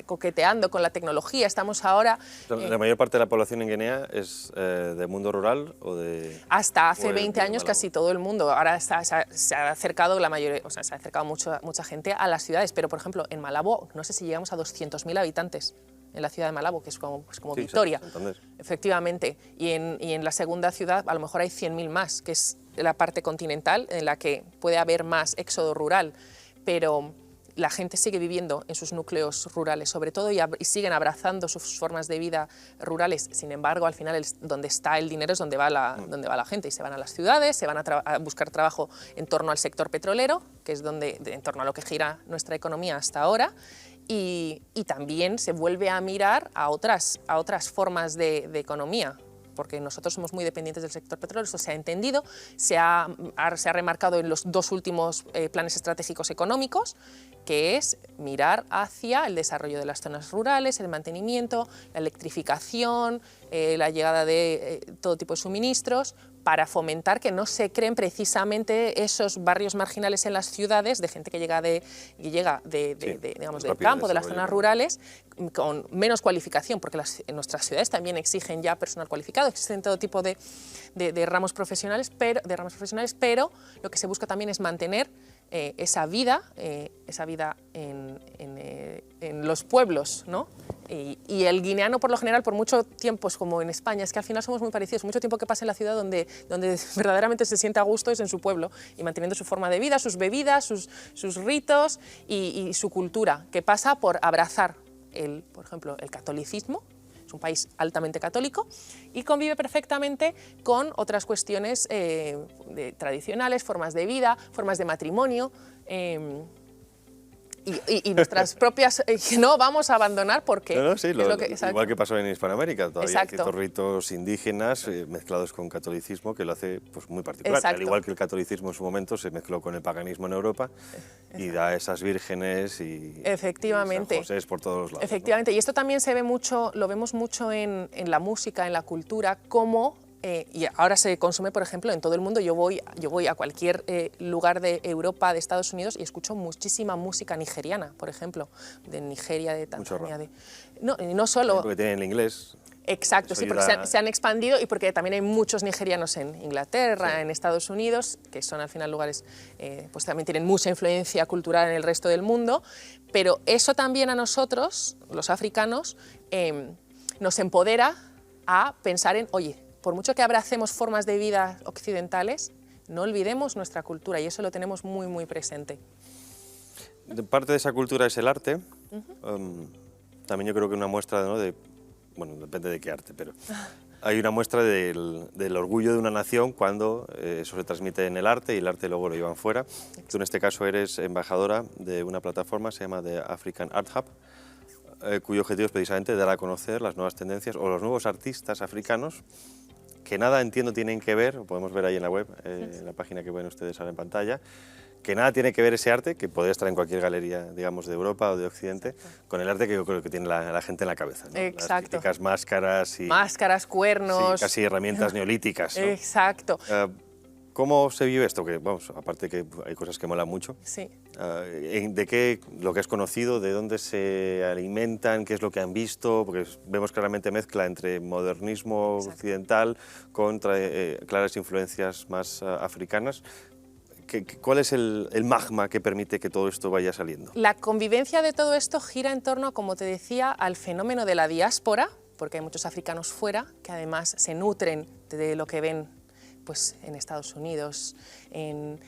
coqueteando con la tecnología, estamos ahora... ¿La mayor parte de la población en Guinea es de mundo rural o de...? Hasta hace 20 años casi todo el mundo. Ahora se ha acercado la mayoría, se ha acercado mucha gente a las ciudades, pero por ejemplo en Malabo no sé si llegamos a 200.000 habitantes en la ciudad de Malabo, que es como Vitoria. Efectivamente. Y en la segunda ciudad a lo mejor hay 100.000 más, que es la parte continental en la que puede haber más éxodo rural, pero la gente sigue viviendo en sus núcleos rurales, sobre todo, y siguen abrazando sus formas de vida rurales. Sin embargo, al final, donde está el dinero es donde va la gente, y se van a las ciudades, se van a buscar trabajo en torno al sector petrolero, que es en torno a lo que gira nuestra economía hasta ahora, y también se vuelve a mirar a otras formas de economía, porque nosotros somos muy dependientes del sector petrolero, eso se ha entendido, se ha remarcado en los 2 últimos planes estratégicos económicos, que es mirar hacia el desarrollo de las zonas rurales, el mantenimiento, la electrificación, la llegada de todo tipo de suministros, para fomentar que no se creen precisamente esos barrios marginales en las ciudades de gente que llega del campo, de las zonas rurales, con menos cualificación, porque en nuestras ciudades también exigen ya personal cualificado, existen todo tipo de ramos profesionales, pero lo que se busca también es mantener esa vida en los pueblos, ¿no? Y el guineano, por lo general, por mucho tiempo, es como en España, es que al final somos muy parecidos, mucho tiempo que pasa en la ciudad donde verdaderamente se siente a gusto es en su pueblo, y manteniendo su forma de vida, sus bebidas, sus ritos y su cultura, que pasa por abrazar, por ejemplo, el catolicismo. Es un país altamente católico y convive perfectamente con otras cuestiones tradicionales, formas de vida, formas de matrimonio, y nuestras propias que no vamos a abandonar porque... igual que pasó en Hispanoamérica, todavía hay ciertos ritos indígenas mezclados con catolicismo que lo hace muy particular. Al igual que el catolicismo en su momento se mezcló con el paganismo en Europa y da esas vírgenes y San José por todos los lados. Efectivamente, ¿no? Y esto también se ve mucho, lo vemos mucho en la música, en la cultura, cómo y ahora se consume, por ejemplo, en todo el mundo. Yo voy a cualquier lugar de Europa, de Estados Unidos, y escucho muchísima música nigeriana, por ejemplo, de Nigeria, de Tanzania. No, y no solo... Porque tienen el inglés. Exacto, sí, porque se han expandido y porque también hay muchos nigerianos en Inglaterra, en Estados Unidos, que son al final lugares, pues también tienen mucha influencia cultural en el resto del mundo, pero eso también a nosotros, los africanos, nos empodera a pensar en, oye, por mucho que abracemos formas de vida occidentales, no olvidemos nuestra cultura, y eso lo tenemos muy, muy presente. Parte de esa cultura es el arte. También yo creo que una muestra, ¿no?, bueno, depende de qué arte, pero hay una muestra del orgullo de una nación cuando eso se transmite en el arte y el arte luego lo llevan fuera. Tú en este caso eres embajadora de una plataforma, se llama The African Art Hub, cuyo objetivo es precisamente dar a conocer las nuevas tendencias o los nuevos artistas africanos que nada, entiendo, tienen que ver, podemos ver ahí en la web, en la página que ven ustedes ahora en pantalla, que nada tiene que ver ese arte, que puede estar en cualquier galería, digamos, de Europa o de Occidente, con el arte que yo creo que tiene la gente en la cabeza, ¿no? Exacto. Las típicas máscaras y... Máscaras, cuernos... Sí, casi herramientas neolíticas, ¿no? Exacto. ¿Cómo se vive esto? Que, vamos, aparte que hay cosas que molan mucho. Sí. ¿De qué, lo que has conocido, de dónde se alimentan, qué es lo que han visto? Porque vemos claramente mezcla entre modernismo occidental con claras influencias más africanas. ¿Cuál es el magma que permite que todo esto vaya saliendo? La convivencia de todo esto gira en torno, como te decía, al fenómeno de la diáspora, porque hay muchos africanos fuera que además se nutren de lo que ven pues, en Estados Unidos, en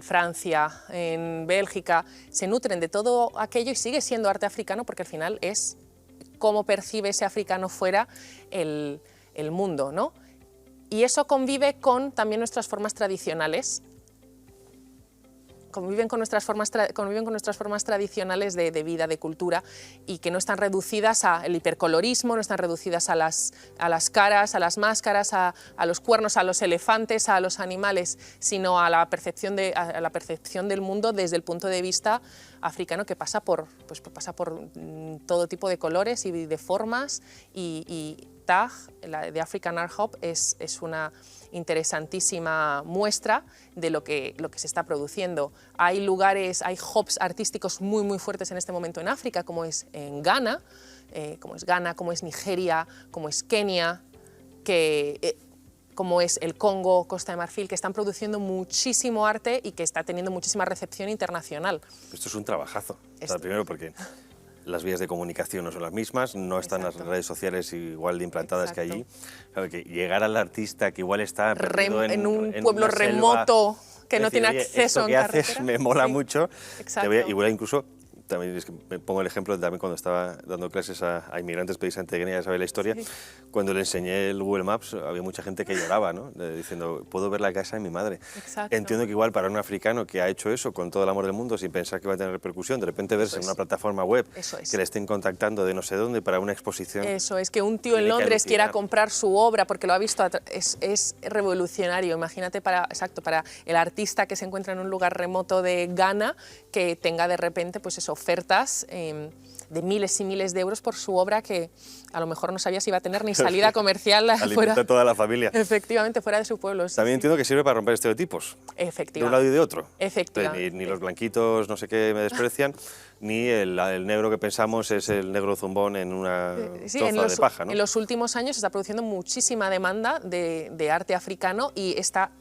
Francia, en Bélgica, se nutren de todo aquello y sigue siendo arte africano porque al final es cómo percibe ese africano fuera el mundo, ¿no? Y eso convive con también nuestras formas tradicionales. Conviven con nuestras formas tradicionales de vida, de cultura, y que no están reducidas al hipercolorismo, no están reducidas a las caras, a las máscaras, a los cuernos, a los elefantes, a los animales, sino a la percepción del mundo desde el punto de vista africano, que pasa por todo tipo de colores y de formas, y TAG, de African Art Hub, es una interesantísima muestra de lo que se está produciendo. Hay lugares, hay hubs artísticos muy, muy fuertes en este momento en África, como es en Ghana, como es Nigeria, como es Kenia, como es el Congo, Costa de Marfil, que están produciendo muchísimo arte y que está teniendo muchísima recepción internacional. Esto es un trabajazo, o sea, primero porque las vías de comunicación no son las mismas, no están las redes sociales igual de implantadas que allí. Claro, que llegar al artista que igual está perdido en un pueblo remoto que no tiene acceso en carretera. Esto que haces me mola mucho. Exacto. Igual incluso, también es que me pongo el ejemplo también cuando estaba dando clases a inmigrantes precisamente de Guinea, ya sabéis la historia, cuando le enseñé el Google Maps había mucha gente que lloraba, ¿no? Diciendo, puedo ver la casa de mi madre. Exacto. Entiendo que igual para un africano que ha hecho eso con todo el amor del mundo sin pensar que va a tener repercusión, de repente verse en una plataforma web que le estén contactando de no sé dónde para una exposición. Eso es, que un tío en Londres quiera comprar su obra porque lo ha visto, es revolucionario. Imagínate para el artista que se encuentra en un lugar remoto de Ghana, que tenga de repente pues eso, ofertas de miles y miles de euros por su obra que a lo mejor no sabía si iba a tener ni salida comercial fuera. A toda la familia. Efectivamente, fuera de su pueblo. También entiendo que sirve para romper estereotipos. Efectivamente. De un lado y de otro. Efectivamente. Ni los blanquitos no sé qué me desprecian, ni el negro que pensamos es el negro zumbón en una troza de paja, ¿no? En los últimos años se está produciendo muchísima demanda de arte africano y esta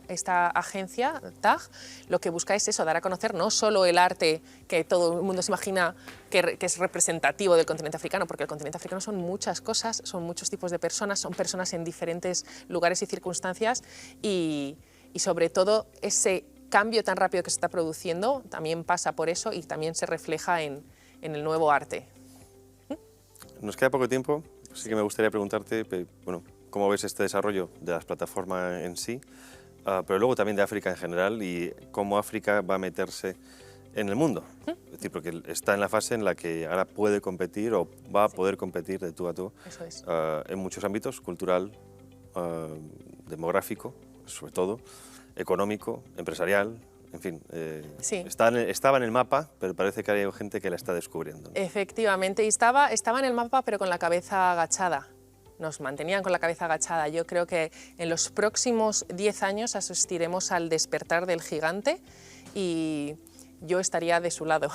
agencia, TAG, lo que busca es eso, dar a conocer no solo el arte que todo el mundo se imagina que es representativo del continente africano, porque el continente africano son muchas cosas, son muchos tipos de personas, son personas en diferentes lugares y circunstancias y sobre todo ese cambio tan rápido que se está produciendo también pasa por eso y también se refleja en el nuevo arte. Nos queda poco tiempo, así que me gustaría preguntarte, bueno, cómo ves este desarrollo de las plataformas en sí, pero luego también de África en general y cómo África va a meterse en el mundo. Es decir, porque está en la fase en la que ahora puede competir o va a poder competir de tú a tú en muchos ámbitos, cultural, demográfico, sobre todo, económico, empresarial, en fin, estaba en el mapa, pero parece que hay gente que la está descubriendo, ¿no? Efectivamente, y estaba en el mapa pero con la cabeza agachada. nos mantenían con la cabeza agachada. Yo creo que en los próximos 10 años asistiremos al despertar del gigante y yo estaría de su lado.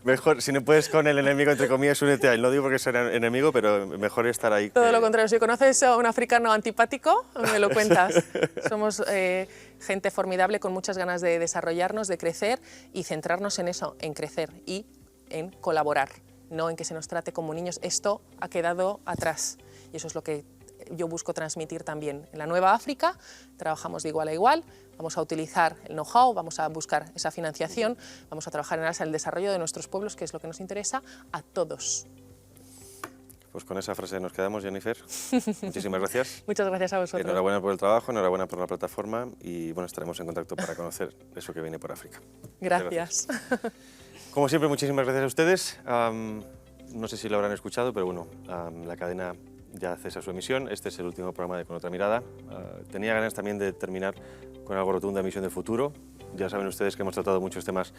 Mejor, si no puedes con el enemigo, entre comillas, únete a él. No digo porque sea enemigo, pero mejor estar ahí. Todo lo contrario, si conoces a un africano antipático, me lo cuentas. Somos gente formidable con muchas ganas de desarrollarnos, de crecer y centrarnos en eso, en crecer y en colaborar, no en que se nos trate como niños. Esto ha quedado atrás y eso es lo que yo busco transmitir también. En la nueva África trabajamos de igual a igual, vamos a utilizar el know-how, vamos a buscar esa financiación, vamos a trabajar en el desarrollo de nuestros pueblos, que es lo que nos interesa a todos. Pues con esa frase nos quedamos, Jennifer. Muchísimas gracias. Muchas gracias a vosotros. Enhorabuena por el trabajo, enhorabuena por la plataforma y bueno, estaremos en contacto para conocer eso que viene por África. Gracias. Como siempre, muchísimas gracias a ustedes. No sé si lo habrán escuchado, pero bueno, la cadena ya cesa su emisión. Este es el último programa de Con otra mirada. Tenía ganas también de terminar con algo rotundo de Misión de Futuro. Ya saben ustedes que hemos tratado muchos temas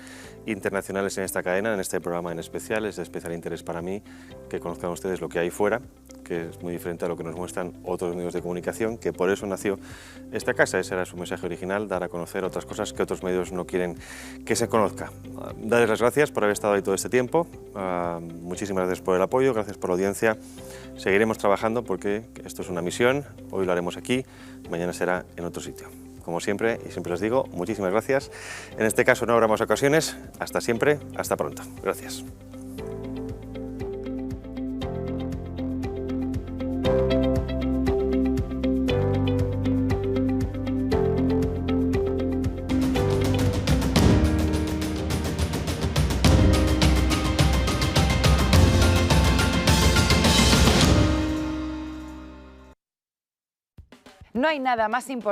internacionales en esta cadena, en este programa en especial. Es de especial interés para mí que conozcan ustedes lo que hay fuera, que es muy diferente a lo que nos muestran otros medios de comunicación, que por eso nació esta casa. Ese era su mensaje original, dar a conocer otras cosas que otros medios no quieren que se conozca. Darles las gracias por haber estado ahí todo este tiempo. Muchísimas gracias por el apoyo, gracias por la audiencia. Seguiremos trabajando porque esto es una misión. Hoy lo haremos aquí, mañana será en otro sitio. Como siempre, y siempre les digo, muchísimas gracias. En este caso no habrá más ocasiones. Hasta siempre, hasta pronto. Gracias. No hay nada más importante